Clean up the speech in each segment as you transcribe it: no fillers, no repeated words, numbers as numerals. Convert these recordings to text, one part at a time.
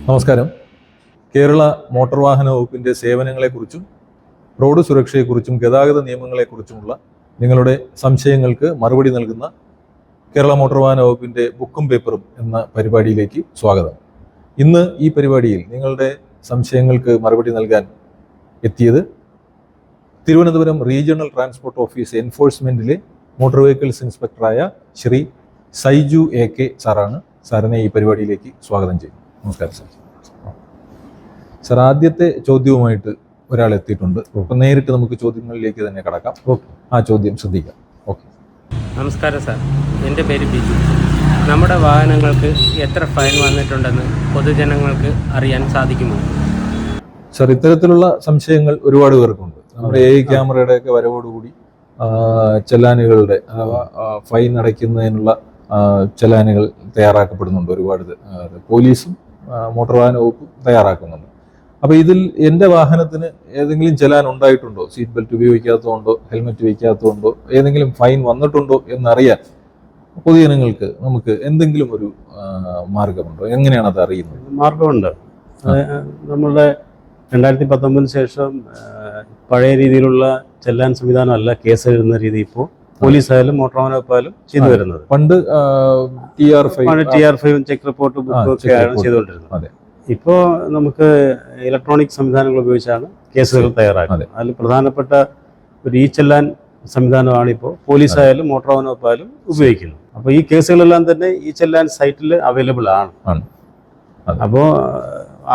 നമസ്കാരം. കേരള മോട്ടോർ വാഹന വകുപ്പിൻ്റെ സേവനങ്ങളെക്കുറിച്ചും റോഡ് സുരക്ഷയെക്കുറിച്ചും ഗതാഗത നിയമങ്ങളെക്കുറിച്ചുമുള്ള നിങ്ങളുടെ സംശയങ്ങൾക്ക് മറുപടി നൽകുന്ന കേരള മോട്ടോർ വാഹന വകുപ്പിൻ്റെ ബുക്കും പേപ്പറും എന്ന പരിപാടിയിലേക്ക് സ്വാഗതം. ഇന്ന് ഈ പരിപാടിയിൽ നിങ്ങളുടെ സംശയങ്ങൾക്ക് മറുപടി നൽകാൻ എത്തിയത് തിരുവനന്തപുരം റീജിയണൽ ട്രാൻസ്പോർട്ട് ഓഫീസ് എൻഫോഴ്സ്മെൻറ്റിലെ മോട്ടോർ വെഹിക്കിൾസ് ഇൻസ്പെക്ടറായ ശ്രീ സൈജു AK സാറാണ്. സാറിനെ ഈ പരിപാടിയിലേക്ക് സ്വാഗതം ചെയ്യും. നമസ്കാരം സാർ. സാർ, ആദ്യത്തെ ചോദ്യവുമായിട്ട് ഒരാൾ എത്തിയിട്ടുണ്ട്. അപ്പം നേരിട്ട് നമുക്ക് ചോദ്യങ്ങളിലേക്ക് തന്നെ കടക്കാം. ആ ചോദ്യം ശ്രദ്ധിക്കാം. ഓക്കെ. നമസ്കാരം സാർ, എൻ്റെ പേര് ബിജു. നമ്മുടെ വാഹനങ്ങൾക്ക് എത്ര ഫൈൻ വന്നിട്ടുണ്ടെന്ന് പൊതുജനങ്ങൾക്ക് അറിയാൻ സാധിക്കുമോ? സാർ, ഇത്തരത്തിലുള്ള സംശയങ്ങൾ ഒരുപാട് പേർക്കുണ്ട്. നമ്മുടെ AI ക്യാമറയുടെയൊക്കെ വരവോടുകൂടി ചെലാനുകളുടെ അഥവാ ഫൈൻ അടയ്ക്കുന്നതിനുള്ള ചെലാനുകൾ തയ്യാറാക്കപ്പെടുന്നുണ്ട്. ഒരുപാട് പോലീസും മോട്ടോർ വാഹന വകുപ്പും തയ്യാറാക്കുന്നുണ്ട്. അപ്പോൾ ഇതിൽ എൻ്റെ വാഹനത്തിന് ഏതെങ്കിലും ചെലാൻ ഉണ്ടായിട്ടുണ്ടോ, സീറ്റ് ബെൽറ്റ് ഉപയോഗിക്കാത്തതുകൊണ്ടോ ഹെൽമെറ്റ് വയ്ക്കാത്തതുകൊണ്ടോ ഏതെങ്കിലും ഫൈൻ വന്നിട്ടുണ്ടോ എന്നറിയാൻ പൊതുജനങ്ങൾക്ക് നമുക്ക് എന്തെങ്കിലും ഒരു മാർഗമുണ്ടോ? എങ്ങനെയാണ് അത് അറിയുന്നത്? മാർഗമുണ്ട്. നമ്മളുടെ 2019 ശേഷം പഴയ രീതിയിലുള്ള ചെല്ലാൻ സംവിധാനമല്ല കേസ് എഴുതുന്ന രീതി ഇപ്പോൾ പോലീസായാലും മോട്ടോർ വാഹന വകുപ്പായാലും ചെയ്തു വരുന്നത്. പണ്ട് TR5 ചെക്ക് റിപ്പോർട്ട് ബുക്ക് ഒക്കെയാണ് ചെയ്തുകൊണ്ടിരുന്നത്. ഇപ്പോൾ നമുക്ക് ഇലക്ട്രോണിക് സംവിധാനങ്ങൾ ഉപയോഗിച്ചാണ് കേസുകൾ തയ്യാറാക്കുന്നത്. അതിൽ പ്രധാനപ്പെട്ട ഒരു ചെല്ലാൻ സംവിധാനമാണ് ഇപ്പോൾ പോലീസായാലും മോട്ടോർ വാഹന വകുപ്പായാലും ഉപയോഗിക്കുന്നത്. അപ്പോൾ ഈ കേസുകളെല്ലാം തന്നെ ചെല്ലാൻ സൈറ്റിൽ അവൈലബിൾ ആണ്. അപ്പോൾ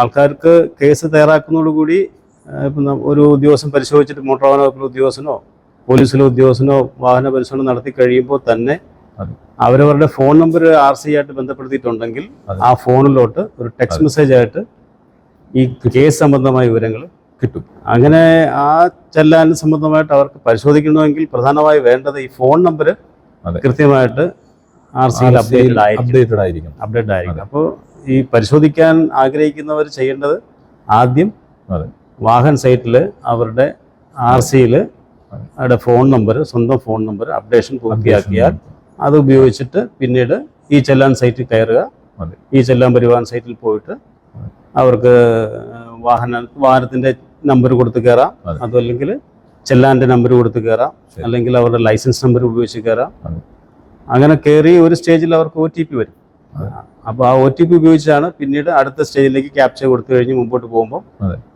ആൾക്കാർക്ക് കേസ് തയ്യാറാക്കുന്നതോടുകൂടി ഇപ്പം ഒരു ഉദ്യോഗസ്ഥൻ പരിശോധിച്ചിട്ട് മോട്ടോർ വാഹന വകുപ്പിലെ ഉദ്യോഗസ്ഥനോ പോലീസിലെ ഉദ്യോഗസ്ഥനോ വാഹന പരിശോധന നടത്തി കഴിയുമ്പോൾ തന്നെ അവരവരുടെ ഫോൺ നമ്പർ RC ആയിട്ട് ബന്ധപ്പെടുത്തിയിട്ടുണ്ടെങ്കിൽ ആ ഫോണിലോട്ട് ഒരു ടെക്സ്റ്റ് മെസ്സേജ് ആയിട്ട് ഈ കേസ് സംബന്ധമായ വിവരങ്ങൾ കിട്ടും. അങ്ങനെ ആ ചെല്ലാൻ സംബന്ധമായിട്ട് അവർക്ക് പരിശോധിക്കണമെങ്കിൽ പ്രധാനമായി വേണ്ടത് ഈ ഫോൺ നമ്പർ കൃത്യമായിട്ട് RCയിൽ അപ്ഡേറ്റഡ് ആയിരിക്കും. അപ്പോൾ ഈ പരിശോധിക്കാൻ ആഗ്രഹിക്കുന്നവർ ചെയ്യേണ്ടത് ആദ്യം വാഹൻ സൈറ്റിൽ അവരുടെ RCയിൽ അവരുടെ ഫോൺ നമ്പർ, സ്വന്തം ഫോൺ നമ്പർ അപ്ഡേഷൻ പൂർത്തിയാക്കിയാൽ അത് ഉപയോഗിച്ചിട്ട് പിന്നീട് ചെല്ലാൻ സൈറ്റിൽ കയറുക. ചെല്ലാൻ പരിവാഹൻ സൈറ്റിൽ പോയിട്ട് അവർക്ക് വാഹനത്തിൻ്റെ നമ്പർ കൊടുത്ത് കയറാം. അതല്ലെങ്കിൽ ചെല്ലാൻ്റെ നമ്പർ കൊടുത്ത് കയറാം. അല്ലെങ്കിൽ അവരുടെ ലൈസൻസ് നമ്പർ ഉപയോഗിച്ച് കയറാം. അങ്ങനെ കയറി ഒരു സ്റ്റേജിൽ അവർക്ക് OTP വരും. അപ്പോൾ ആ OTP ഉപയോഗിച്ചാണ് പിന്നീട് അടുത്ത സ്റ്റേജിലേക്ക് ക്യാപ്ചർ കൊടുത്തു കഴിഞ്ഞ് മുമ്പോട്ട് പോകുമ്പോൾ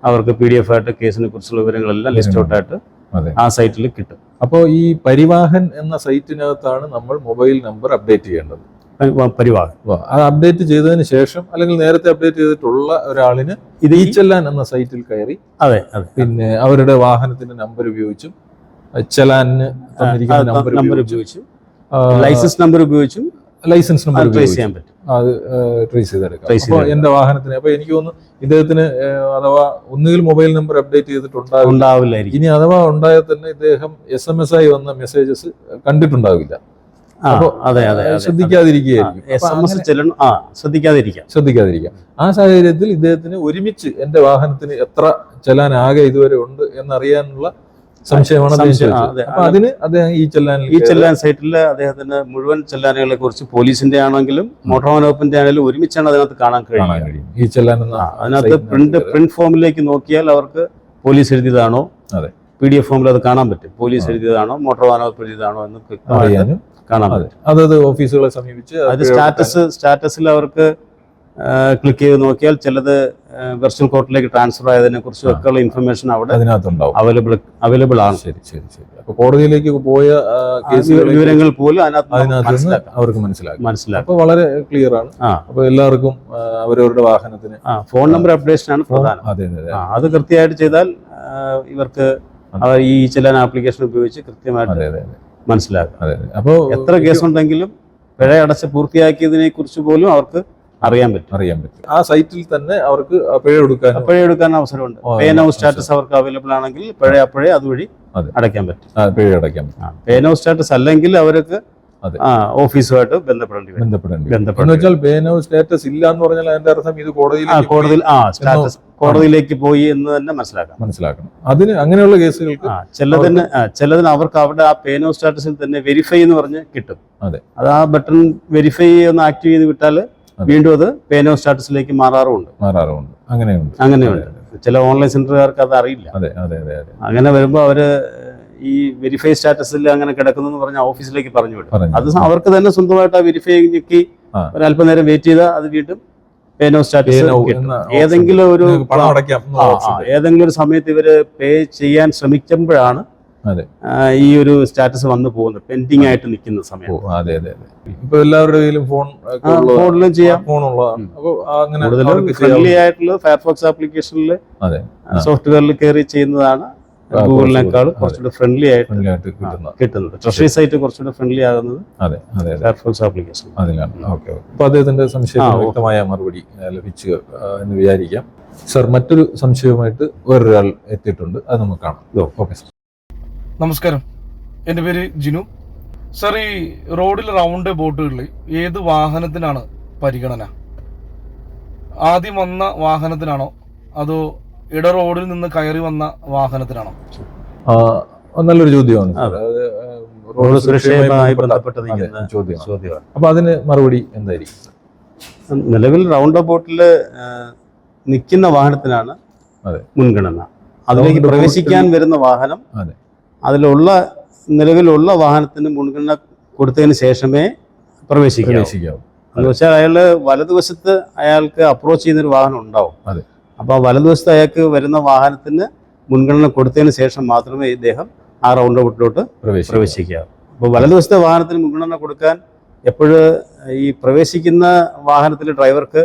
അവർക്ക് PDF ആയിട്ട് കേസിനെ കുറിച്ചുള്ള വിവരങ്ങളെല്ലാം ലിസ്റ്റ് ഔട്ടായിട്ട് ആ സൈറ്റിൽ കിട്ടും. അപ്പോൾ ഈ പരിവാഹൻ എന്ന സൈറ്റിനകത്താണ് നമ്മൾ മൊബൈൽ നമ്പർ അപ്ഡേറ്റ് ചെയ്യേണ്ടത്. പരിവാഹൻ അത് അപ്ഡേറ്റ് ചെയ്തതിന് ശേഷം അല്ലെങ്കിൽ നേരത്തെ അപ്ഡേറ്റ് ചെയ്തിട്ടുള്ള ഒരാളിന് ഇത് ചെല്ലാൻ എന്ന സൈറ്റിൽ കയറി പിന്നെ അവരുടെ വാഹനത്തിന്റെ നമ്പർ ഉപയോഗിച്ചും ചെല്ലാന് നമ്പർ ഉപയോഗിച്ചും ലൈസൻസ് നമ്പർ ഉപയോഗിച്ചും ലൈസൻസ് നമ്പർ ട്രേസ് ചെയ്യാൻ പറ്റും. അത് ട്രേസ് ചെയ്തെടുക്കാം. അപ്പോൾ എൻ്റെ വാഹനത്തിന് അപ്പോൾ എനിക്ക് തോന്നുന്നു ഇദ്ദേഹത്തിന് അഥവാ ഒന്നുകിൽ മൊബൈൽ നമ്പർ അപ്ഡേറ്റ് ചെയ്തിട്ടുണ്ടാവില്ലായിരിക്കും. ഇനി അഥവാ ഉണ്ടായാൽ തന്നെ ഇദ്ദേഹം SMS ആയി വന്ന മെസ്സേജസ് കണ്ടിട്ടുണ്ടാവില്ല. ശ്രദ്ധിക്കാതിരിക്കാം. ആ സാഹചര്യത്തിൽ ഇദ്ദേഹത്തിന് ഒരുമിച്ച് എൻ്റെ വാഹനത്തിന് എത്ര ചെല്ലാൻ ആകെ ഇതുവരെ ഉണ്ട് എന്നറിയാനുള്ള സംശയമാണ്. അതിന് അദ്ദേഹം ചെല്ലാൻ സൈറ്റിൽ അദ്ദേഹത്തിന് മുഴുവൻ ചെല്ലാനുകളെ കുറിച്ച് പോലീസിന്റെ ആണെങ്കിലും മോട്ടോർ വാഹന വകുപ്പിന്റെ ആണെങ്കിലും ഒരുമിച്ചാണ് അതിനകത്ത് കാണാൻ കഴിയും. ഈ ചെല്ലാൻ അതിനകത്ത് പ്രിന്റ് ഫോമിലേക്ക് നോക്കിയാൽ അവർക്ക് പോലീസ് എഴുതിയതാണോ, PDF ഫോമിൽ അത് കാണാൻ പറ്റും. പോലീസ് എഴുതിയതാണോ മോട്ടോർ വാഹന വകുപ്പ് എഴുതിയതാണോ എന്ന് കാണാൻ പറ്റും. അതത് ഓഫീസുകളെ സമീപിച്ച് അത് സ്റ്റാറ്റസിൽ അവർക്ക് ക്ലിക്ക് ചെയ്ത് നോക്കിയാൽ ചിലത് വെർച്വൽ കോർട്ടിലേക്ക് ട്രാൻസ്ഫർ ആയതിനെ കുറിച്ചും ഒക്കെയുള്ള ഇൻഫർമേഷൻ അവിടെ അതിനകത്തുണ്ടാവും, അവൈലബിൾ ആണ്. ശരി. അപ്പൊ കോടതിയിലേക്ക് പോയ വിവരങ്ങൾ പോലും അവർക്ക് മനസ്സിലാക്കും. അപ്പൊ വളരെ ക്ലിയർ ആണ്. അപ്പൊ എല്ലാവർക്കും അവരവരുടെ വാഹനത്തിന് ഫോൺ നമ്പർ അപ്ഡേഷൻ ആണ് പ്രധാനം. അത് കൃത്യമായിട്ട് ചെയ്താൽ ഇവർക്ക് ഈ ചെല്ലാൻ ആപ്ലിക്കേഷൻ ഉപയോഗിച്ച് കൃത്യമായിട്ട് മനസ്സിലാക്കും. അപ്പോൾ എത്ര കേസുണ്ടെങ്കിലും പിഴ അടച്ച് പൂർത്തിയാക്കിയതിനെ കുറിച്ച് പോലും അവർക്ക് അറിയാൻ പറ്റും. ആ സൈറ്റിൽ തന്നെ അവർക്ക് പിഴ എടുക്കാൻ അവസരമുണ്ട്. പേ നൗ സ്റ്റാറ്റസ് അവർക്ക് അവൈലബിൾ ആണെങ്കിൽ അപ്പോഴേ അതുവഴി അടയ്ക്കാൻ പറ്റും. പേ നൗ സ്റ്റാറ്റസ് അല്ലെങ്കിൽ അവർക്ക് ഓഫീസുമായിട്ട് ബന്ധപ്പെടേണ്ടി. പേ നൗ സ്റ്റാറ്റസ് ഇല്ല എന്ന് പറഞ്ഞാൽ അതിന്റെ അർത്ഥം ഇത് കോടതിയിലേക്ക് പോയി എന്ന് തന്നെ മനസ്സിലാക്കണം. അതിന് അങ്ങനെയുള്ള കേസുകൾക്ക് ചിലതിന് അവർക്ക് അവിടെ ആ പേ നൗ സ്റ്റാറ്റസിൽ തന്നെ വെരിഫൈ എന്ന് പറഞ്ഞ് കിട്ടും. അത് ആ ബട്ടൺ വെരിഫൈ ഒന്ന് ആക്റ്റീവ് ചെയ്ത് വിട്ടാൽ വീണ്ടും അത് പേ നൗ സ്റ്റാറ്റസിലേക്ക് മാറാറുമുണ്ട്. അങ്ങനെയുണ്ട്. ചില ഓൺലൈൻ സെന്ററുകാർക്ക് അത് അറിയില്ല. അങ്ങനെ വരുമ്പോൾ അവര് ഈ വെരിഫൈ സ്റ്റാറ്റസിൽ അങ്ങനെ കിടക്കുന്നു എന്ന് പറഞ്ഞാൽ ഓഫീസിലേക്ക് പറഞ്ഞു വിടും. അത് അവർക്ക് തന്നെ സ്വന്തമായിട്ട് ആ വെരിഫൈ ഞെക്കി ഒരല്പനേരം വെയിറ്റ് ചെയ്താൽ അത് വീണ്ടും പേ നൗ സ്റ്റാറ്റസ് ഏതെങ്കിലും ഒരു സമയത്ത് ഇവര് പേ ചെയ്യാൻ ശ്രമിക്കുമ്പോഴാണ് ഈ ഒരു സ്റ്റാറ്റസ് വന്നു പോകുന്നത്, പെൻഡിങ് ആയിട്ട് നിൽക്കുന്ന സമയം. ഇപ്പൊ എല്ലാവരുടെ ഫോണിലും ചെയ്യാം. ഫ്രണ്ട്ലി ആയിട്ടുള്ള ഫയർഫോക്സ് ആപ്ലിക്കേഷനിൽ സോഫ്റ്റ്വെയറിൽ കയറി ചെയ്യുന്നതാണ് ഗൂഗിളിനേക്കാൾ കുറച്ചുകൂടെ ഫ്രണ്ട്ലി ആയിട്ട് കിട്ടുന്നത്. ട്രഷറി സൈറ്റ് കുറച്ചുകൂടെ ഫ്രണ്ട്ലി ആകുന്നത് ഫയർഫോക്സ് ആപ്ലിക്കേഷൻ അതിലാണ്. അപ്പൊ അദ്ദേഹത്തിന്റെ സംശയം വ്യക്തമായ മറുപടി ലഭിച്ചു എന്ന് വിചാരിക്കാം. സർ, മറ്റൊരു സംശയവുമായിട്ട് വേറൊരാൾ എത്തിയിട്ടുണ്ട്, അത് നമുക്ക് കാണാം. Okay sir. നമസ്കാരം, എൻ്റെ പേര് ജിനു. സർ, ഈ റോഡിൽ റൗണ്ട് ബോട്ടുകളിൽ ഏത് വാഹനത്തിനാണ് പരിഗണന? ആദ്യം വന്ന വാഹനത്തിനാണോ അതോ ഇട റോഡിൽ നിന്ന് കയറി വന്ന വാഹനത്തിനാണോ? നല്ലൊരു ചോദ്യമാണ്. റോഡ് സുരക്ഷയുമായി ബന്ധപ്പെട്ട ചോദ്യമാണ്. അപ്പൊ അതിന് മറുപടി എന്തായിരിക്കും? നിലവിൽ റൗണ്ട് ബോട്ടിൽ നിൽക്കുന്ന വാഹനത്തിനാണ് മുൻഗണന. അതിലേക്ക് പ്രവേശിക്കാൻ വരുന്ന വാഹനം നിലവിലുള്ള വാഹനത്തിന് മുൻഗണന കൊടുത്തതിന് ശേഷമേ പ്രവേശിക്കാവൂ. എന്ന് വെച്ചാൽ അയാള് വലതുവശത്ത് അയാൾക്ക് അപ്രോച്ച് ചെയ്യുന്നൊരു വാഹനം ഉണ്ടാവും. അപ്പോൾ വലതുവശത്ത് അയാൾക്ക് വരുന്ന വാഹനത്തിന് മുൻഗണന കൊടുത്തതിന് ശേഷം മാത്രമേ ഇദ്ദേഹം ആ റൗണ്ട് ബോട്ടിലോട്ട് പ്രവേശിക്കാവൂ. അപ്പോൾ വലതുവശത്തെ വാഹനത്തിന് മുൻഗണന കൊടുക്കാൻ എപ്പോഴും ഈ പ്രവേശിക്കുന്ന വാഹനത്തിലെ ഡ്രൈവർക്ക്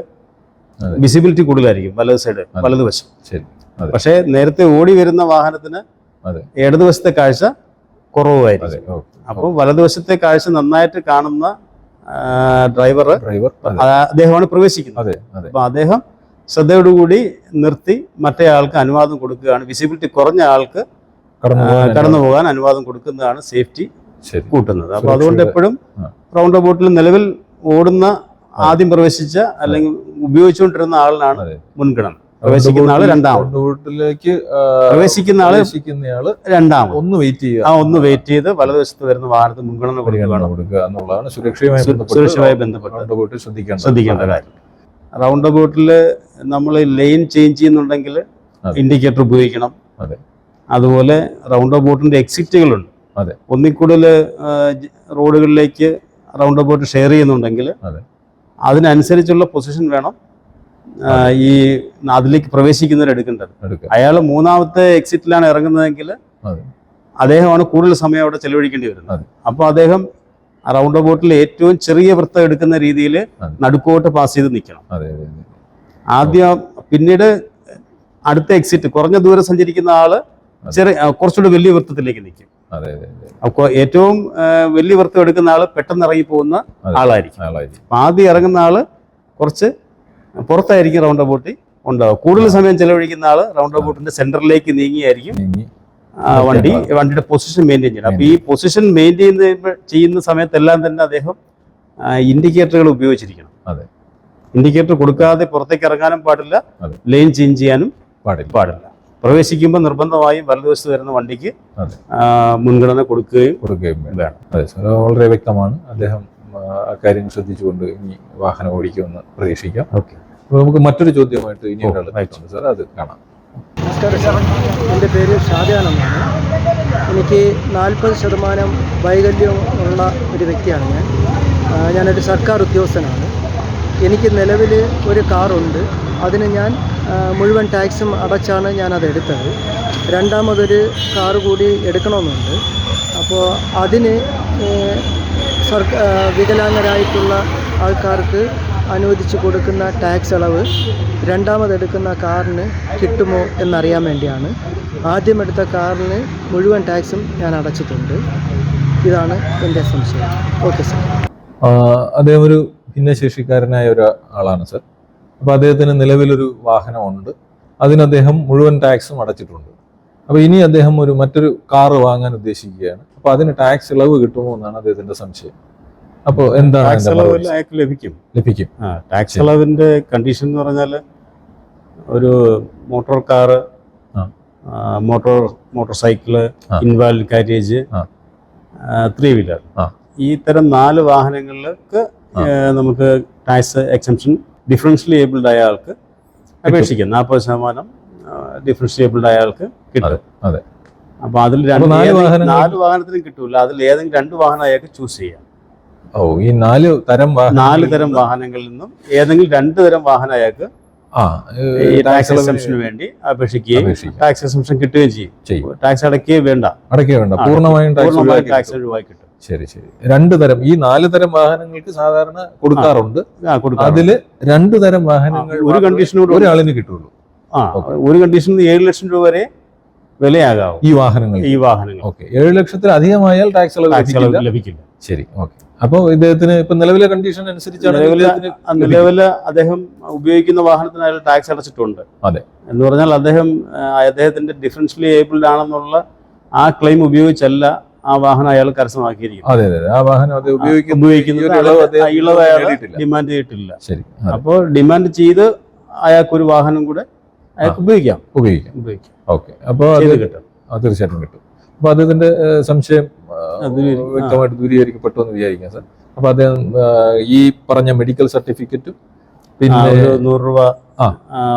വിസിബിലിറ്റി കൂടുതലായിരിക്കും വലതുവശം. പക്ഷേ നേരത്തെ ഓടി വരുന്ന വാഹനത്തിന് ഇടതുവശത്തെ കാഴ്ച കുറവായിരിക്കും. അപ്പോൾ വലതുവശത്തെ കാഴ്ച നന്നായിട്ട് കാണുന്ന ഡ്രൈവർ അദ്ദേഹമാണ് പ്രവേശിക്കുന്നത്. അപ്പൊ അദ്ദേഹം ശ്രദ്ധയോടുകൂടി നിർത്തി മറ്റേ ആൾക്ക് അനുവാദം കൊടുക്കുകയാണ്. വിസിബിലിറ്റി കുറഞ്ഞ ആൾക്ക് കടന്നു പോകാൻ അനുവാദം കൊടുക്കുന്നതാണ് സേഫ്റ്റി കൂട്ടുന്നത്. അപ്പൊ അതുകൊണ്ട് എപ്പോഴും റൗണ്ട് ബോട്ടിൽ നിലവിൽ ഓടുന്ന ആദ്യം പ്രവേശിച്ച അല്ലെങ്കിൽ ഉപയോഗിച്ചുകൊണ്ടിരുന്ന ആളിനാണ് മുൻഗണന. പ്രവേശിക്കുന്ന ആള് രണ്ടാമത്, പ്രവേശിക്കുന്ന ആള് രണ്ടാമത്. ഒന്ന് വെയിറ്റ് ചെയ്ത് വലതുവശത്ത് വരുന്ന വാഹനത്തിന് മുൻഗണന കൊടുക്കുക എന്നുള്ളതാണ് സുരക്ഷയുമായി ബന്ധപ്പെട്ട് ശ്രദ്ധിക്കേണ്ട കാര്യം. റൗണ്ട് ബോട്ടിൽ നമ്മൾ ലൈൻ ചേഞ്ച് ചെയ്യുന്നുണ്ടെങ്കിൽ ഇൻഡിക്കേറ്റർ ഉപയോഗിക്കണം. അതുപോലെ റൗണ്ട് ബോട്ടിന്റെ എക്സിറ്റുകളുണ്ട്. ഒന്നിൽ കൂടുതൽ റോഡുകളിലേക്ക് റൗണ്ട് ബോട്ട് ഷെയർ ചെയ്യുന്നുണ്ടെങ്കിൽ അതിനനുസരിച്ചുള്ള പൊസിഷൻ വേണം ഈ അതിലേക്ക് പ്രവേശിക്കുന്നവർ എടുക്കേണ്ടത്. അയാൾ മൂന്നാമത്തെ എക്സിറ്റിലാണ് ഇറങ്ങുന്നതെങ്കിൽ അദ്ദേഹമാണ് കൂടുതൽ സമയം അവിടെ ചെലവഴിക്കേണ്ടി വരുന്നത്. അപ്പോൾ അദ്ദേഹം റൗണ്ട് ബോട്ടിൽ ഏറ്റവും ചെറിയ വൃത്തം എടുക്കുന്ന രീതിയിൽ നടുക്കോട്ട് പാസ് ചെയ്ത് നിൽക്കണം ആദ്യം. പിന്നീട് അടുത്ത എക്സിറ്റ് കുറഞ്ഞ ദൂരം സഞ്ചരിക്കുന്ന ആള് കുറച്ചുകൂടി വലിയ വൃത്തത്തിലേക്ക് നിൽക്കും. അപ്പോൾ ഏറ്റവും വലിയ വൃത്തം എടുക്കുന്ന ആള് പെട്ടെന്ന് ഇറങ്ങി പോകുന്ന ആളായിരിക്കും. ആദ്യം ഇറങ്ങുന്ന ആള് കുറച്ച് പുറത്തായിരിക്കും റൗണ്ട് ബോട്ടിൽ ഉണ്ടാവും. കൂടുതൽ സമയം ചെലവഴിക്കുന്ന ആള് റൗണ്ട് ബോട്ടിന്റെ സെന്ററിലേക്ക് നീങ്ങിയായിരിക്കും വണ്ടിയുടെ പൊസിഷൻ മെയിൻറ്റെയിൻ ചെയ്യണം. അപ്പൊ ഈ പൊസിഷൻ മെയിൻറ്റെയിൻ ചെയ്യുന്ന സമയത്തെല്ലാം തന്നെ അദ്ദേഹം ഇൻഡിക്കേറ്ററുകൾ ഉപയോഗിച്ചിരിക്കണം. ഇൻഡിക്കേറ്റർ കൊടുക്കാതെ പുറത്തേക്ക് ഇറങ്ങാനും പാടില്ല, ലൈൻ ചേഞ്ച് ചെയ്യാനും പാടില്ല. പ്രവേശിക്കുമ്പോൾ നിർബന്ധമായും വലതുവശത്ത് വരുന്ന വണ്ടിക്ക് മുൻഗണന കൊടുക്കുകയും വേണം. അതെ സാർ, വളരെ വ്യക്തമാണ്. അദ്ദേഹം അക്കാര്യം ശ്രദ്ധിച്ചുകൊണ്ട് ഇനി വാഹനം ഓടിക്കുമെന്ന് പ്രതീക്ഷിക്കാം. ഓക്കെ, അപ്പോൾ നമുക്ക് മറ്റൊരു ചോദ്യമായിട്ട് ഇനി ഒരാൾ സാർ, അത് കാണാം. നമസ്കാരം സാർ, എൻ്റെ പേര് ഷാജാൻ എന്നാണ്. എനിക്ക് 40% വൈകല്യം ഉള്ള ഒരു വ്യക്തിയാണ് ഞാൻ. ഞാനൊരു സർക്കാർ ഉദ്യോഗസ്ഥനാണ്. എനിക്ക് നിലവിൽ ഒരു കാറുണ്ട്. അതിന് ഞാൻ മുഴുവൻ ടാക്സും അടച്ചാണ് ഞാനത് എടുത്തത്. രണ്ടാമതൊരു കാറ് കൂടി എടുക്കണമെന്നുണ്ട്. അപ്പോൾ അതിന് വികലാംഗരായിട്ടുള്ള ആൾക്കാർക്ക് അനുവദിച്ചു കൊടുക്കുന്ന ടാക്സ് ഇളവ് രണ്ടാമതെടുക്കുന്ന കാറിന് കിട്ടുമോ എന്നറിയാൻ വേണ്ടിയാണ്. ആദ്യം എടുത്ത കാറിന് മുഴുവൻ ടാക്സും ഞാൻ അടച്ചിട്ടുണ്ട്. ഇതാണ് എൻ്റെ സംശയം. Okay sir. അദ്ദേഹം ഒരു ഭിന്നശേഷിക്കാരനായ ഒരാളാണ് സർ. അപ്പോൾ അദ്ദേഹത്തിന് നിലവിലൊരു വാഹനമുണ്ട്. അതിന് അദ്ദേഹം മുഴുവൻ ടാക്സും അടച്ചിട്ടുണ്ട്. അപ്പോൾ ഇനി അദ്ദേഹം മറ്റൊരു കാറ് വാങ്ങാൻ ഉദ്ദേശിക്കുകയാണ്. അപ്പോൾ അതിന് ടാക്സ് ഇളവ് കിട്ടുമോ എന്നാണ് അദ്ദേഹത്തിന്റെ സംശയം. അപ്പോൾ എന്താണ്? ലഭിക്കും. ടാക്സ് ഇളവിന്റെ കണ്ടീഷൻ എന്ന് പറഞ്ഞാൽ ഒരു motor car, motor cycle, invalid carriage, 3 wheeler, ഈ തരം 4 വാഹനങ്ങൾക്ക് നമുക്ക് ടാക്സ് എക്സംഷൻ ഡിഫറൻഷ്യലി ഏബിൾഡ് ആയ ആൾക്ക് അപേക്ഷിക്കാം. 40% ഡിഫറൻഷ്യലി ഏബിൾഡ് ആയ ആൾക്ക് കിട്ടും. അതെ. അപ്പോൾ അതിൽ അപ്പൊ 4 വാഹനത്തിനും കിട്ടൂല. അതിൽ ഏതെങ്കിലും 2 വാഹനം അയാൾക്ക് ചൂസ് ചെയ്യാം. ഓ, ഈ 4 തരം 4 തരം വാഹനങ്ങളിൽ നിന്നും ഏതെങ്കിലും 2 തരം വാഹനം അയാൾക്ക് ഈ ടാക്സ് എക്സംഷന് വേണ്ടി അപേക്ഷിക്കുകയും ടാക്സ് എക്സംഷൻ കിട്ടുകയും ചെയ്യും. ടാക്സ് അടയ്ക്കുകയും വേണ്ട, പൂർണ്ണമായും ടാക്സ് ഒഴിവാക്കി കിട്ടും. ശരി. 2 തരം, ഈ 4 തരം വാഹനങ്ങൾക്ക് സാധാരണ കൊടുക്കാറുണ്ട്. അതില് 2 തരം വാഹനങ്ങൾ ഒരു കണ്ടീഷനോട് ഒരാളിന് കിട്ടുള്ളൂ. ഒരു കണ്ടീഷനിൽ 7 ലക്ഷം രൂപ വരെ വിലയാകാവും ഈ വാഹനങ്ങൾ. ഓക്കെ, 7 ലക്ഷത്തിൽ അധികമായാൽ ടാക്സ് ലഭിക്കില്ല. ശരി, ഓക്കെ. അപ്പോൾ ഇദ്ദേഹത്തിന് ഇപ്പൊ നിലവിലെ കണ്ടീഷൻ അനുസരിച്ചാണ് നിലവില് അദ്ദേഹം ഉപയോഗിക്കുന്ന വാഹനത്തിന് അയാൾ ടാക്സ് അടച്ചിട്ടുണ്ട്. അതെ. എന്ന് പറഞ്ഞാൽ അദ്ദേഹത്തിന്റെ ഡിഫറൻഷ്യലി ഏബിൾഡ് ആണെന്നുള്ള ആ ക്ലെയിം ഉപയോഗിച്ചല്ല ആ വാഹനം അയാൾ കരസ്ഥമാക്കിയിരിക്കുന്നത്. അതെ. ആ വാഹനം ഉപയോഗിക്കുന്നത് ഇളവ് അയാൾ ഡിമാൻഡ് ചെയ്തിട്ടില്ല. ശരി. അപ്പോൾ ഡിമാൻഡ് ചെയ്ത് അയാൾക്കൊരു വാഹനം കൂടെ അയാൾക്ക് ഉപയോഗിക്കാം. ഓക്കെ. അപ്പോൾ തീർച്ചയായിട്ടും കിട്ടും. അപ്പൊ അദ്ദേഹത്തിന്റെ സംശയം വ്യക്തമായിട്ട് ദൂരീകരിക്കപ്പെട്ടു എന്ന് വിചാരിക്കാം സാർ. അപ്പൊ അദ്ദേഹം ഈ പറഞ്ഞ മെഡിക്കൽ സർട്ടിഫിക്കറ്റും പിന്നെ 100 രൂപ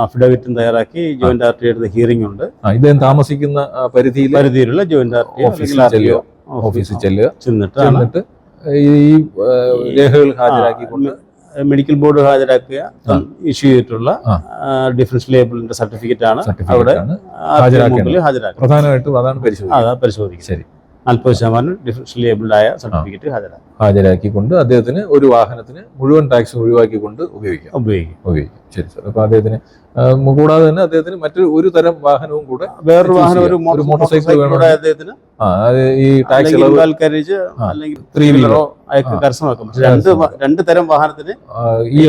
അഫിഡവിറ്റും തയ്യാറാക്കി ജോയിന്റ് ആർ ടി എടുത്ത ഹിയറിംഗ് ഉണ്ട്. ഇദ്ദേഹം താമസിക്കുന്ന പരിധിയിലുള്ള ജോയിന്റ് ആർ ടി ഓഫീസിൽ ചെന്നിട്ട് ഈ രേഖകൾ ഹാജരാക്കിക്കൊണ്ട് മെഡിക്കൽ ബോർഡ് ഹാജരാക്കുക ഇഷ്യൂ ചെയ്തിട്ടുള്ള ഡിഫറൻഷ്യൽ ലേബിളിന്റെ സർട്ടിഫിക്കറ്റ് ആണ് അവിടെ ഹാജരാക്കുക. പ്രധാനമായിട്ടും അതാണ് പരിശോധിക്കുക. ശരി. 40% ഡിഫറൻഷ്യൽ ലേബിൾഡ് ആയ സർട്ടിഫിക്കറ്റ് ഹാജരാക്കിക്കൊണ്ട് അദ്ദേഹത്തിന് ഒരു വാഹനത്തിന് മുഴുവൻ ടാക്സ് ഒഴിവാക്കിക്കൊണ്ട് ഉപയോഗിക്കാം. ശരി സാർ. അപ്പൊ അദ്ദേഹത്തിന് കൂടാതെ തന്നെ അദ്ദേഹത്തിന് മറ്റൊരു തരം വാഹനവും കൂടെ, വേറൊരു വാഹനം, ഒരു മോട്ടോർ സൈക്കിൾ അദ്ദേഹത്തിന് ഈ ടാക്സ് കരസ്ഥമാക്കും. 2 തരം വാഹനത്തിന് ഈ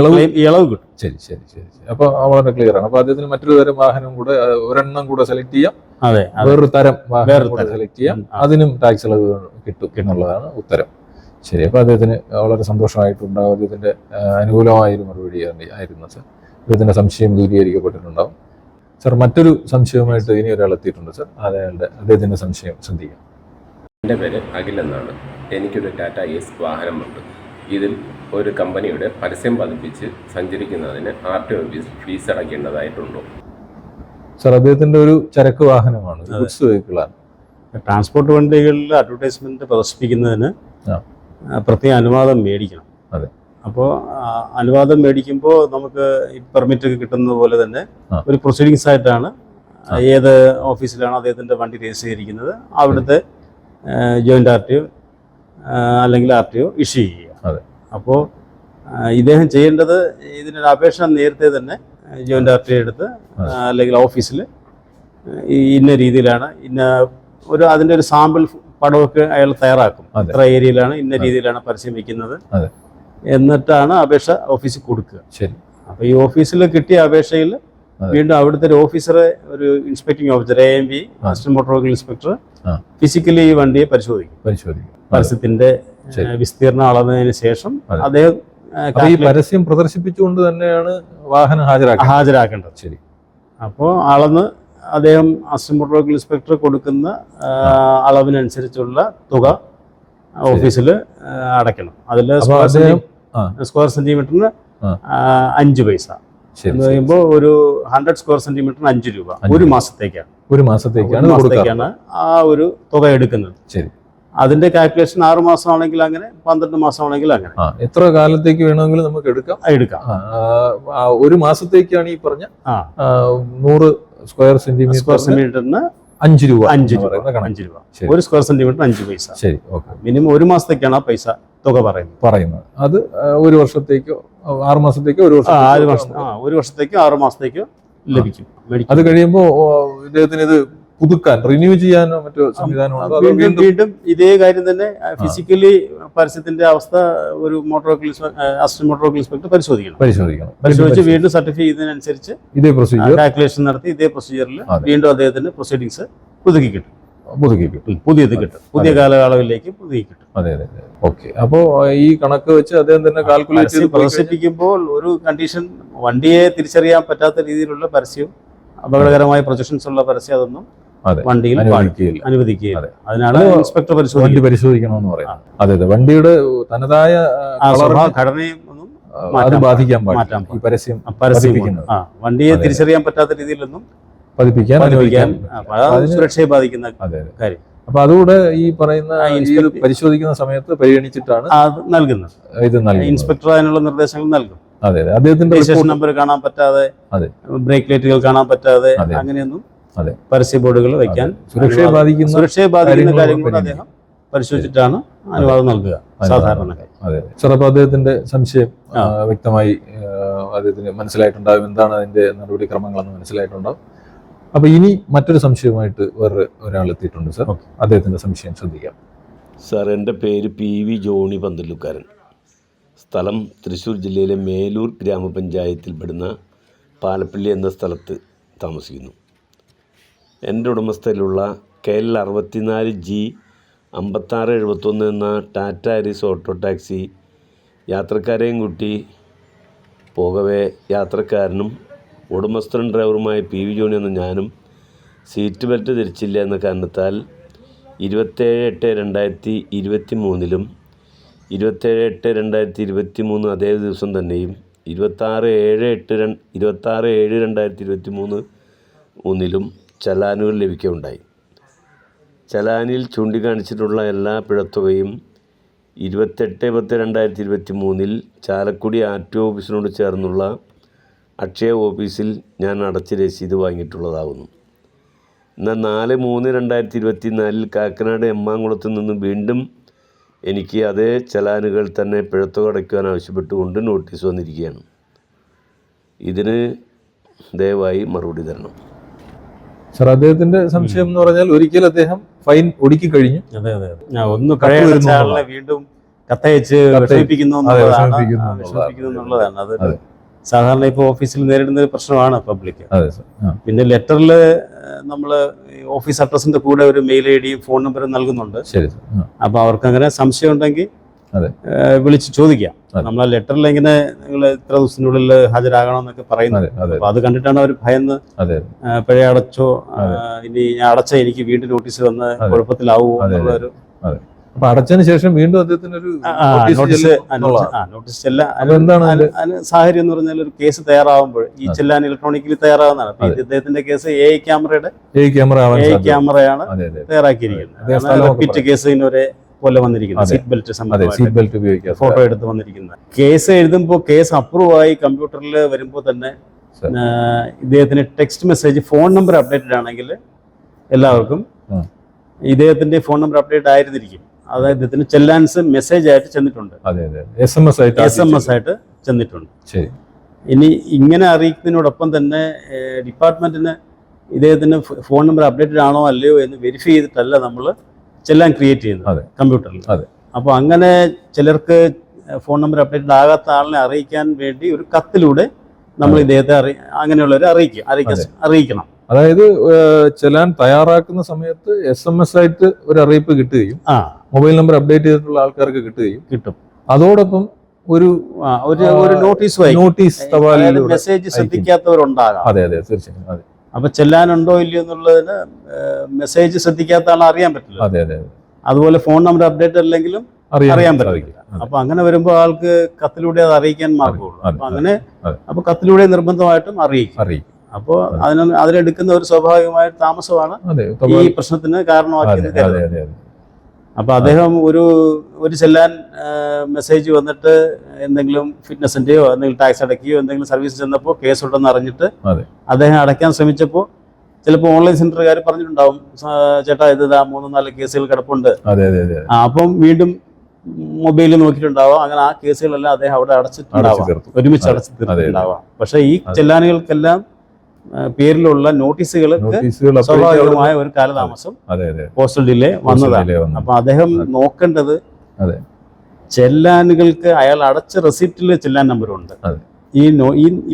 ഇളവ് കിട്ടും. ശരി. അപ്പൊ വളരെ ക്ലിയർ ആണ്. അപ്പൊ അദ്ദേഹത്തിന് മറ്റൊരു തരം വാഹനം കൂടെ, ഒരെണ്ണം കൂടെ സെലക്ട് ചെയ്യാം. അതെ. വേറൊരു തരം വാഹനം കൂടെ സെലക്ട് ചെയ്യാം. അതിനും ടാക്സ് ഇളവ് കിട്ടും എന്നുള്ളതാണ് ഉത്തരം. ശരി. അപ്പൊ അദ്ദേഹത്തിന് വളരെ സന്തോഷമായിട്ടുണ്ടാവും. അദ്ദേഹത്തിന്റെ അനുകൂലമായൊരു മറുപടി ആയിരുന്നു സാർ. അദ്ദേഹത്തിന്റെ സംശയം ദൂരീകരിക്കപ്പെട്ടിട്ടുണ്ടാവും. സാർ, മറ്റൊരു സംശയവുമായിട്ട് ഇനി ഒരാൾ എത്തിയിട്ടുണ്ട് സാർ. അദ്ദേഹത്തിന്റെ സംശയം ശ്രദ്ധിക്കാം. എൻ്റെ പേര് അഖിൽ എന്നാണ്. എനിക്കൊരു ടാറ്റ എസ് വാഹനമുണ്ട്. ഇതിൽ ഒരു കമ്പനിയുടെ പരസ്യം പതിപ്പിച്ച് സഞ്ചരിക്കുന്നതിന് RTO ഫീസ് അടയ്ക്കേണ്ടതായിട്ടുണ്ടോ? സാർ, അദ്ദേഹത്തിന്റെ ഒരു ചരക്ക് വാഹനമാണ്, ഗുഡ്സ് വെഹിക്കിളാണ്. ട്രാൻസ്പോർട്ട് വണ്ടികളിൽ അഡ്വർടൈസ്മെന്റ് പ്രദർശിപ്പിക്കുന്നതിന് പ്രത്യേക അനുവാദം മേടിക്കണം. അതെ. അപ്പോൾ അനുവാദം മേടിക്കുമ്പോൾ നമുക്ക് ഈ പെർമിറ്റ് ഒക്കെ കിട്ടുന്നത് പോലെ തന്നെ ഒരു പ്രൊസീഡിങ്സ് ആയിട്ടാണ് ഏത് ഓഫീസിലാണ് അദ്ദേഹത്തിൻ്റെ വണ്ടി രജിസ്റ്റർ ചെയ്തിരിക്കുന്നത് അവിടുത്തെ ജോയിന്റ് RTO അല്ലെങ്കിൽ RTO ഇഷ്യൂ ചെയ്യുക. അപ്പോൾ ഇദ്ദേഹം ചെയ്യേണ്ടത് ഇതിനൊരു അപേക്ഷ നേരത്തെ തന്നെ ജോയിന്റ് RTO എടുത്ത് അല്ലെങ്കിൽ ഓഫീസിൽ ഇന്ന രീതിയിലാണ് അതിൻ്റെ ഒരു സാമ്പിൾ പടമൊക്കെ അയാൾ തയ്യാറാക്കും. ഇത്ര ഏരിയയിലാണ് ഇന്ന രീതിയിലാണ് പരസ്യം വയ്ക്കുന്നത് എന്നിട്ടാണ് അപേക്ഷ ഓഫീസിൽ കൊടുക്കുക. ശരി. അപ്പോൾ ഈ ഓഫീസിൽ കിട്ടിയ അപേക്ഷയിൽ വീണ്ടും അവിടുത്തെ ഒരു ഓഫീസറെ, ഒരു inspecting officer, AMV assistant motor vehicle inspector physically ഈ വണ്ടിയെ പരിശോധിക്കും. പരസ്യത്തിന്റെ വിസ്തീർണം അളന്നതിന് ശേഷം അദ്ദേഹം ഈ പരസ്യം പ്രദർശിപ്പിച്ചുകൊണ്ട് തന്നെയാണ് വാഹനം ഹാജരാക്കേണ്ടത്. ശരി. അപ്പോൾ അളന്ന് അദ്ദേഹം അസിസ്റ്റന്റ് മോട്ടോർ വെഹിക്കിൾ ഇൻസ്പെക്ടർ കൊടുക്കുന്ന അളവിനനുസരിച്ചുള്ള തുക ഓഫീസിൽ അടയ്ക്കണം. അതിൽ സ്ക്വയർ സെന്റിമീറ്ററിന് 5 പൈസ എന്ന് പറയുമ്പോൾ ഒരു 100 സ്ക്വയർ സെന്റിമീറ്ററിന് 5 രൂപ ഒരു മാസത്തേക്കാണ് ആ ഒരു തുക എടുക്കുന്നത്. ശരി. അതിന്റെ കാൽക്കുലേഷൻ 6 മാസമാണെങ്കിൽ അങ്ങനെ, 12 മാസമാണെങ്കിൽ അങ്ങനെ, എത്ര കാലത്തേക്ക് വേണമെങ്കിലും നമുക്ക് എടുക്കാം. ഒരു മാസത്തേക്കാണ് ഈ പറഞ്ഞ 100 സ്ക്വയർ സെന്റിമീറ്ററിന് 5 രൂപ. 5 രൂപ ഒരു സ്ക്വയർ സെന്റിമീറ്റർ 5 പൈസ. ശരി. മിനിമം ഒരു മാസത്തേക്കാണ് ആ പൈസ തുക പറയുന്നത്. അത് ഒരു വർഷത്തേക്കോ 6 മാസത്തേക്കോ ഒരു വർഷത്തേക്കോ 6 മാസത്തേക്കോ ലഭിക്കും. അത് കഴിയുമ്പോൾ ഇദ്ദേഹത്തിന് ഇത് പുതുക്കാൻ, റിന്യൂ ചെയ്യാനോ മറ്റോ സംവിധാനമുണ്ടോ? വീണ്ടും ഇതേ കാര്യം തന്നെ ഫിസിക്കലി പരസ്യത്തിന്റെ അവസ്ഥ ഒരു അസിസ്റ്റന്റ് മോട്ടോർ വെഹിക്കിൾ ഇൻസ്പെക്ടർ പരിശോധിച്ച് വീണ്ടും സർട്ടിഫൈ ചെയ്തതിനനുസരിച്ച് ഇതേ പ്രൊസീജിയർ കാൽക്കുലേഷൻ നടത്തി ഇതേ പ്രൊസീജിയറിൽ വീണ്ടും അദ്ദേഹത്തിന്റെ പ്രൊസീഡിങ്സ് പുതുക്കി കിട്ടും. പുതിയ കാലയളവിലേക്ക് പുതുക്കി കിട്ടും. അതെ. ഓക്കെ. അപ്പോ ഈ കണക്ക് വെച്ച് അദ്ദേഹം തന്നെ കാൽക്കുലേറ്റ് ചെയ്ത് പ്രദർശിപ്പിക്കുമ്പോൾ ഒരു കണ്ടീഷൻ, വണ്ടിയെ തിരിച്ചറിയാൻ പറ്റാത്ത രീതിയിലുള്ള പരസ്യവും അപകടകരമായ പ്രൊജക്ഷൻസ് ഉള്ള പരസ്യം അതൊന്നും വണ്ടിയിൽ അനുവദിക്കുകയില്ല. അതിനാണ് ഇൻസ്പെക്ടർ പരിശോധിക്കണമെന്ന് പറയുന്നത്. അതെ. വണ്ടിയുടെ തനതായ ഘടനയും ഒന്നും അത് മാറ്റാൻ ബാധിക്കാൻ മാറ്റാൻ പാടില്ല. ഈ പരസ്യം പരസ്യം പതിപ്പിക്കുന്നത്. വണ്ടിയെ അതെ. തിരിച്ചറിയാൻ പറ്റാത്ത രീതിയിലൊന്നും പതിപ്പിക്കാൻ പതിപ്പിക്കാൻ അനുവദിക്കാൻ അത് സുരക്ഷയെ ബാധിക്കുന്ന അതെ കാര്യം. അപ്പൊ അതുകൂടെ ഈ പറയുന്ന ആ, ഇത് ഇൻസ്പെക്ടർ പരിശോധിക്കുന്ന സമയത്ത് പരിഗണിച്ചിട്ടാണ് അത് നൽകുന്നത്. ഇത് നൽകുന്നത്. ഇൻസ്പെക്ടർ അതിനുള്ള നിർദ്ദേശങ്ങൾ നൽകും. അതെ അതെ. അദ്ദേഹത്തിന്റെ രജിസ്ട്രേഷൻ report- നമ്പർ കാണാൻ പറ്റാതെ, അതെ. ബ്രേക്ക് ലൈറ്റുകൾ കാണാൻ പറ്റാതെ, അതെ. അങ്ങനെയൊന്നും അതെ. പരസ്യ ബോർഡുകൾ വെക്കാൻ സുരക്ഷയെ ബാധിക്കുന്ന സുരക്ഷയെ ബാധിക്കുന്ന കാര്യങ്ങൾ കാര്യങ്ങൾ പരിഗണിക്കും. അദ്ദേഹം പരിശോധിച്ചിട്ടാണ് അനുവാദം നൽകുക സാധാരണ. അതെ സാർ. അപ്പൊ അദ്ദേഹത്തിന്റെ സംശയം വ്യക്തമായി അദ്ദേഹത്തിന് മനസ്സിലായിട്ടുണ്ടാകും. എന്താണ് അതിന്റെ നടപടിക്രമങ്ങളെന്ന് മനസ്സിലായിട്ടുണ്ടാവും. അപ്പൊ ഇനി മറ്റൊരു സംശയവുമായിട്ട് വേറെ ഒരാൾ എത്തിയിട്ടുണ്ട് സാർ. അദ്ദേഹത്തിന്റെ സംശയം ശ്രദ്ധിക്കാം. സാർ, എൻ്റെ പേര് PV ജോണി പന്തലുക്കാരൻ. സ്ഥലം തൃശ്ശൂർ ജില്ലയിലെ മേലൂർ ഗ്രാമപഞ്ചായത്തിൽപ്പെടുന്ന പാലപ്പള്ളി എന്ന സ്ഥലത്ത് താമസിക്കുന്നു. എൻ്റെ ഉടമസ്ഥയിലുള്ള KL 64G 5671 എന്ന ടാറ്റ ആരിസ് ഓട്ടോ ടാക്സി യാത്രക്കാരെയും കൂട്ടി പോകവേ യാത്രക്കാരനും ഉടമസ്ഥനും ഡ്രൈവറുമായ PV ജോണി എന്ന ഞാനും സീറ്റ് ബെൽറ്റ് ധരിച്ചില്ല എന്ന കാരണത്താൽ 27/8/2023 27/8/2023 അതേ ദിവസം തന്നെയും 26/7/2023 ചലാനുകൾ ലഭിക്കുകയുണ്ടായി. ചലാനിൽ ചൂണ്ടിക്കാണിച്ചിട്ടുള്ള എല്ലാ പിഴത്തുകയും 28/10/2023 ചാലക്കുടി RTO ഓഫീസിനോട് ചേർന്നുള്ള അക്ഷയ ഓഫീസിൽ ഞാൻ അടച്ച രസീത് വാങ്ങിയിട്ടുള്ളതാകുന്നു. എന്നാൽ 4/3/2024 കാക്കനാട് എമ്മാങ്കുളത്ത് നിന്ന് വീണ്ടും എനിക്ക് അതേ ചലാനുകൾ തന്നെ പിഴത്തുക അടയ്ക്കുവാൻ ആവശ്യപ്പെട്ടുകൊണ്ട് നോട്ടീസ് വന്നിരിക്കുകയാണ്. ഇതിന് ദയവായി മറുപടി തരണം. സാർ, അദ്ദേഹത്തിന്റെ സംശയം എന്ന് പറഞ്ഞാൽ ഒരിക്കൽ അദ്ദേഹം ഫൈൻ ഒടുക്കി കഴിഞ്ഞു. അതെ അതെ. ഒന്ന് പഴയ ആളിനെ വീണ്ടും കത്തയച്ച് വിഷമിപ്പിക്കുന്നു എന്നുള്ളതാണ്. അത് സാധാരണ ഇപ്പോൾ ഓഫീസിൽ നേരിടുന്ന ഒരു പ്രശ്നമാണ് പബ്ലിക്. പിന്നെ ലെറ്ററിൽ നമ്മൾ ഓഫീസ് അഡ്രസ്സിന്റെ കൂടെ ഒരു മെയിൽ ഐഡിയും ഫോൺ നമ്പറും നൽകുന്നുണ്ട്. അപ്പൊ അവർക്ക് അങ്ങനെ സംശയം ഉണ്ടെങ്കിൽ വിളിച്ച് ചോദിക്കാം. നമ്മൾ ആ ലെറ്ററിൽ ഇങ്ങനെ നിങ്ങൾ ഇത്ര ദിവസത്തിനുള്ളിൽ ഹാജരാകണമെന്നൊക്കെ പറയുന്നത്. അപ്പൊ അത് കണ്ടിട്ടാണ് അവർ ഭയന്ന് പഴയ അടച്ചോ, ഇനി ഞാൻ അടച്ച എനിക്ക് വീണ്ടും നോട്ടീസ് വന്ന് കുഴപ്പത്തിലാവൂ എന്നുള്ള ഒരു. അപ്പൊ അടച്ചതിന് ശേഷം വീണ്ടും അദ്ദേഹത്തിന് ഒരു നോട്ടീസ് എന്താണ് സാഹചര്യം എന്ന് പറഞ്ഞാൽ, ഒരു കേസ് തയ്യാറാവുമ്പോൾ ഈ ചെല്ലാൻ ഇലക്ട്രോണിക്കലി തയ്യാറാവുന്നതാണ്. അപ്പൊ ഇതിന്റെ കേസ് AI ക്യാമറയാണ് തയ്യാറാക്കിയിരിക്കുന്നത്. റിപ്പീറ്റ് കേസിന് ഒരേ പോലെ വന്നിരിക്കുന്നത്, സീറ്റ് ബെൽറ്റ് ഫോട്ടോ എടുത്ത് വന്നിരിക്കുന്നത്. കേസ് എഴുതുമ്പോൾ കേസ് അപ്രൂവ് ആയി കമ്പ്യൂട്ടറിൽ വരുമ്പോൾ തന്നെ ഇദ്ദേഹത്തിന് text message, phone number updated ആണെങ്കിൽ എല്ലാവർക്കും ഇദ്ദേഹത്തിന്റെ ഫോൺ നമ്പർ അപ്ഡേറ്റ് ആയിരുന്നിരിക്കും. അതായത് ഇദ്ദേഹത്തിന് ചെല്ലാൻസ് മെസ്സേജ് ആയിട്ട് ചെന്നിട്ടുണ്ട്, SMS ആയിട്ട് ചെന്നിട്ടുണ്ട്. ഇനി ഇങ്ങനെ അറിയിക്കുന്നതിനോടൊപ്പം തന്നെ ഡിപ്പാർട്ട്മെന്റിന് ഇദ്ദേഹത്തിന് ഫോൺ നമ്പർ അപ്ഡേറ്റഡ് ആണോ അല്ലയോ എന്ന് വെരിഫൈ ചെയ്തിട്ടല്ല നമ്മൾ ചെല്ലാൻ ക്രിയേറ്റ് ചെയ്യുന്നത് കമ്പ്യൂട്ടറിൽ. അപ്പോൾ അങ്ങനെ ചിലർക്ക് ഫോൺ നമ്പർ അപ്ഡേറ്റഡ് ആകാത്ത ആളിനെ അറിയിക്കാൻ വേണ്ടി ഒരു കത്തിലൂടെ നമ്മൾ ഇദ്ദേഹത്തെ അങ്ങനെയുള്ളവരെ അറിയിക്കണം. അതായത് ചെല്ലാൻ തയ്യാറാക്കുന്ന സമയത്ത് SMS ആയിട്ട് ഒരു അറിയിപ്പ് കിട്ടുകയും മൊബൈൽ നമ്പർ അപ്ഡേറ്റ് ചെയ്തിട്ടുള്ള ആൾക്കാർക്ക് കിട്ടും. അതോടൊപ്പം ഒരു നോട്ടീസ് മെസ്സേജ് ശ്രദ്ധിക്കാത്തവരുണ്ടാകാം. അതെ അതെ, തീർച്ചയായും. അപ്പൊ ചെല്ലാനുണ്ടോ ഇല്ലയോ എന്നുള്ളതിന് മെസ്സേജ് ശ്രദ്ധിക്കാത്ത ആൾ അറിയാൻ പറ്റില്ല. അതെ അതെ. അതുപോലെ ഫോൺ നമ്പർ അപ്ഡേറ്റ് അല്ലെങ്കിലും അറിയാൻ പറ്റില്ല. അപ്പൊ അങ്ങനെ വരുമ്പോൾ ആൾക്ക് കത്തിലൂടെ അത് അറിയിക്കാൻ മാർഗമുള്ളൂ. അപ്പൊ കത്തിലൂടെ നിർബന്ധമായിട്ടും അറിയിക്കും. അപ്പോൾ അതിനെടുക്കുന്ന ഒരു സ്വാഭാവികമായ താമസമാണ് ഈ പ്രശ്നത്തിന് കാരണമാക്കിയത്. അപ്പൊ അദ്ദേഹം ഒരു ചെല്ലാൻ മെസ്സേജ് വന്നിട്ട് എന്തെങ്കിലും ഫിറ്റ്നസിന്റെയോ എന്തെങ്കിലും ടാക്സ് അടയ്ക്കുകയോ എന്തെങ്കിലും സർവീസ് ചെന്നപ്പോൾ കേസ് ഉണ്ടെന്ന് അറിഞ്ഞിട്ട് അദ്ദേഹം അടയ്ക്കാൻ ശ്രമിച്ചപ്പോൾ ചിലപ്പോൾ ഓൺലൈൻ സെന്ററുകാർ പറഞ്ഞിട്ടുണ്ടാവും, ചേട്ടാ ഇത് 3-4 കേസുകൾ കിടപ്പുണ്ട്. അപ്പം വീണ്ടും മൊബൈലിൽ നോക്കിയിട്ടുണ്ടാവാം. അങ്ങനെ ആ കേസുകളെല്ലാം അദ്ദേഹം അവിടെ അടച്ചിട്ടുണ്ടാവാം, ഒരുമിച്ച് അടച്ചിട്ടുണ്ടാവാം. പക്ഷെ ഈ ചെല്ലാനുകൾക്കെല്ലാം പേരിലുള്ള നോട്ടീസുകൾക്ക് സ്വാഭാവികമായ ഒരു കാലതാമസം, പോസ്റ്റൽ ഡിലേ വന്നതാണ്. അപ്പൊ അദ്ദേഹം നോക്കേണ്ടത് ചെല്ലാനുകൾക്ക് അയാൾ അടച്ച റെസിപ്റ്റിൽ ചെല്ലാൻ നമ്പറുണ്ട്,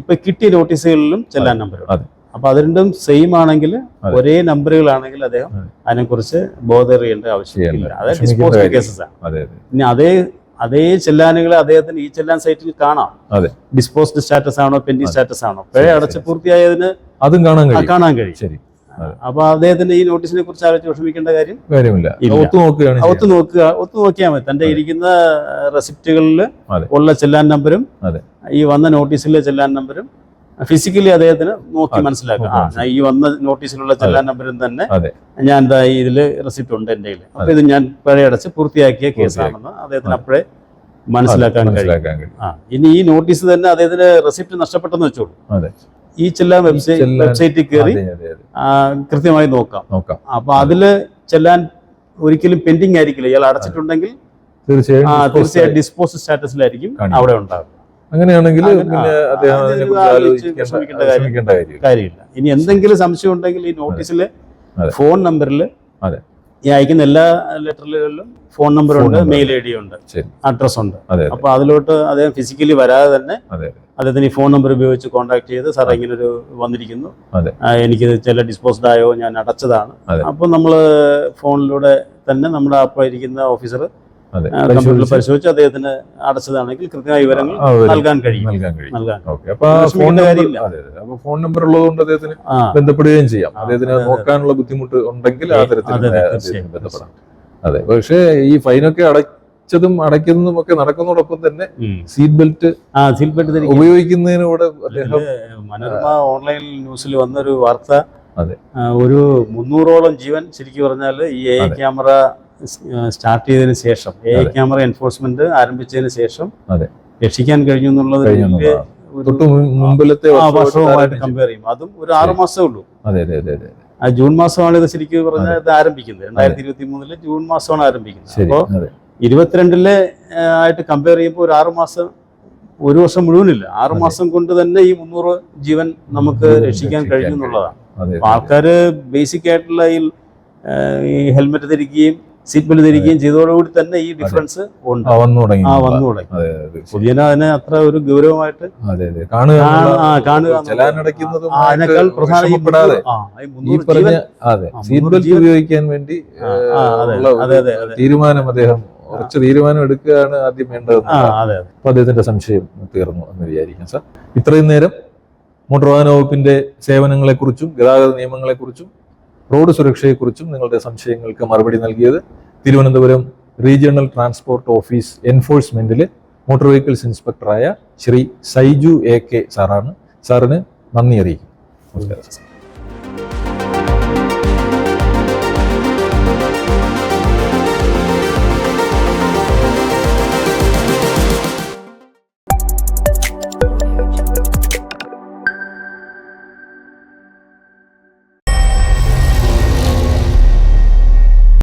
ഇപ്പൊ കിട്ടിയ നോട്ടീസുകളിലും ചെല്ലാൻ നമ്പറുണ്ട്. അപ്പൊ അത് രണ്ടും സെയിം ആണെങ്കിൽ, ഒരേ നമ്പറുകളാണെങ്കിൽ അദ്ദേഹം അതിനെക്കുറിച്ച് ബോധറിയേണ്ട ആവശ്യമില്ല. അതായത് ഡിസ്പോസ്ഡ് കേസസ് ആണ്. ഇനി അതേ ചെല്ലാനുകൾ അദ്ദേഹത്തിന് ഈ ചെല്ലാൻ സൈറ്റിൽ കാണാം. ഡിസ്പോസ്ഡ് സ്റ്റാറ്റസ് ആണോ പെൻഡിങ് സ്റ്റാറ്റസ് ആണോ, പിഴ അടച്ച് പൂർത്തിയായതിന് അതും കാണാൻ കഴിയും. അപ്പൊ അദ്ദേഹത്തിന്റെ ഈ നോട്ടീസിനെ കുറിച്ച് ആലോചിച്ച് വിഷമിക്കേണ്ട കാര്യമില്ല. ഇല്ല. ഒത്തു നോക്കിയാൽ മതി. തന്റെ ഇരിക്കുന്ന റെസിപ്റ്റുകളിൽ അതെ. ഉള്ള ചെല്ലാൻ നമ്പരും അതെ. ഈ വന്ന നോട്ടീസിലെ ചെല്ലാൻ നമ്പരും ഫിസിക്കലി അദ്ദേഹത്തിന് നോക്കി മനസ്സിലാക്കാം. ഈ വന്ന നോട്ടീസിലുള്ള ചെല്ലാൻ നമ്പരും തന്നെ ഞാൻ എന്താ ഇതില് റെസിപ്റ്റ് ഉണ്ട് എൻ്റെ കയ്യിൽ, അപ്പൊ ഇത് ഞാൻ പിഴയടച്ച് പൂർത്തിയാക്കിയ കേസാണെന്ന് അദ്ദേഹത്തിന് അപ്പോഴേ മനസ്സിലാക്കാൻ കഴിയും. ഇനി ഈ നോട്ടീസ് തന്നെ അദ്ദേഹത്തിന് റെസിപ്റ്റ് നഷ്ടപ്പെട്ടെന്ന് വെച്ചോളൂ, ഈ ചെല്ലാൻ വെബ്സൈറ്റിൽ കയറി കൃത്യമായി നോക്കാം. അപ്പൊ അതില് ചെല്ലാൻ ഒരിക്കലും പെൻഡിങ് ആയിരിക്കില്ല. ഇയാൾ അടച്ചിട്ടുണ്ടെങ്കിൽ തീർച്ചയായും ഡിസ്പോസ് സ്റ്റാറ്റസിലായിരിക്കും അവിടെ ഉണ്ടാകും. അങ്ങനെയാണെങ്കിൽ കാര്യമില്ല. ഇനി എന്തെങ്കിലും സംശയം ഉണ്ടെങ്കിൽ ഈ നോട്ടീസിലെ ഫോൺ നമ്പറിൽ ഈ അയക്കുന്ന എല്ലാ ലെറ്ററുകളിലും ഫോൺ നമ്പറുണ്ട്, മെയിൽ ഐ ഡി ഉണ്ട്, അഡ്രസ് ഉണ്ട്. അപ്പൊ അതിലോട്ട് അദ്ദേഹം ഫിസിക്കലി വരാതെ തന്നെ അദ്ദേഹത്തിന് ഈ ഫോൺ നമ്പർ ഉപയോഗിച്ച് കോൺടാക്ട് ചെയ്ത് സാർ ഇങ്ങനെ ഒരു വന്നിരിക്കുന്നു, എനിക്ക് ചില ഡിസ്പോസ്ഡ് ആയോ, ഞാൻ അടച്ചതാണ്. അപ്പൊ നമ്മള് ഫോണിലൂടെ തന്നെ നമ്മുടെ അപ്പോൾ ഇരിക്കുന്ന ഓഫീസർ കമ്പ്യൂട്ടറിൽ പരിശോധിച്ച് അദ്ദേഹത്തിന് അടച്ചതാണെങ്കിൽ കൃത്യമായ വിവരങ്ങൾ നൽകാൻ കഴിയും. ഫോൺ നമ്പർ ഉള്ളതുകൊണ്ട് അദ്ദേഹത്തിന് ബന്ധപ്പെടുകയും ചെയ്യാം. അദ്ദേഹത്തിന് നോക്കാനുള്ള ബുദ്ധിമുട്ട് ഉണ്ടെങ്കിൽ ആ തരത്തിൽ ബന്ധപ്പെടാം. അതെ, പക്ഷേ ഈ ഫൈനൊക്കെ അടച്ചതും അടയ്ക്കുന്നതും ഒക്കെ നടക്കുന്നതോടൊപ്പം തന്നെ സീറ്റ് ബെൽറ്റ് ഉപയോഗിക്കുന്നതിനൂടെ അദ്ദേഹം മനോരമ ഓൺലൈൻ ന്യൂസിൽ വന്നൊരു വാർത്ത, ഒരു 300ഓളം ജീവൻ ശരിക്കും പറഞ്ഞാൽ ഈ എ ക്യാമറ സ്റ്റാർട്ട് ചെയ്തതിനു ശേഷം, ക്യാമറ എൻഫോഴ്സ്മെന്റ് ആരംഭിച്ചതിന് ശേഷം രക്ഷിക്കാൻ കഴിഞ്ഞു എന്നുള്ളത് വർഷവുമായിട്ട് കമ്പയർ ചെയ്യും. അതും ഒരു 6 മാസമേ ഉള്ളൂ. ജൂൺ മാസമാണ് ഇത് ശരിക്കും പറഞ്ഞാൽ ഇത് ആരംഭിക്കുന്നത്. 2023 ജൂൺ മാസമാണ് ആരംഭിക്കുന്നത്. അപ്പോൾ 22 ആയിട്ട് കമ്പയർ ചെയ്യുമ്പോൾ ഒരു 6 മാസം, ഒരു വർഷം മുഴുവനില്ല, 6 മാസം കൊണ്ട് തന്നെ ഈ 300 ജീവൻ നമുക്ക് രക്ഷിക്കാൻ കഴിഞ്ഞു എന്നുള്ളതാണ്. ആൾക്കാര് ബേസിക് ആയിട്ടുള്ള ഈ ഹെൽമെറ്റ് ധരിക്കുകയും സീറ്റ് ബെൽറ്റ് ധരിക്കുകയും ചെയ്തതോടുകൂടി തന്നെ ഈ ഡിഫറൻസ് വന്നു തുടങ്ങി. പൊതുജന അതിനെ അത്ര ഒരു ഗൗരവമായിട്ട് ഉപയോഗിക്കാൻ വേണ്ടി തീരുമാനം എടുക്കുകയാണ് ആദ്യം വേണ്ടത്. അപ്പൊ അദ്ദേഹത്തിന്റെ സംശയം തീർന്നു എന്ന് വിചാരിക്കാം. സാർ, ഇത്രയും നേരം മോട്ടോർ വാഹന വകുപ്പിന്റെ സേവനങ്ങളെക്കുറിച്ചും ഗതാഗത നിയമങ്ങളെക്കുറിച്ചും റോഡ് സുരക്ഷയെക്കുറിച്ചും നിങ്ങളുടെ സംശയങ്ങൾക്ക് മറുപടി നൽകിയത് തിരുവനന്തപുരം റീജിയണൽ ട്രാൻസ്പോർട്ട് ഓഫീസ് എൻഫോഴ്സ്മെന്റിലെ മോട്ടോർ വെഹിക്കിൾസ് ഇൻസ്പെക്ടറായ ശ്രീ സൈജു AK സാറാണ്. സാറിന് നന്ദി അറിയിക്കും. നമസ്കാരം.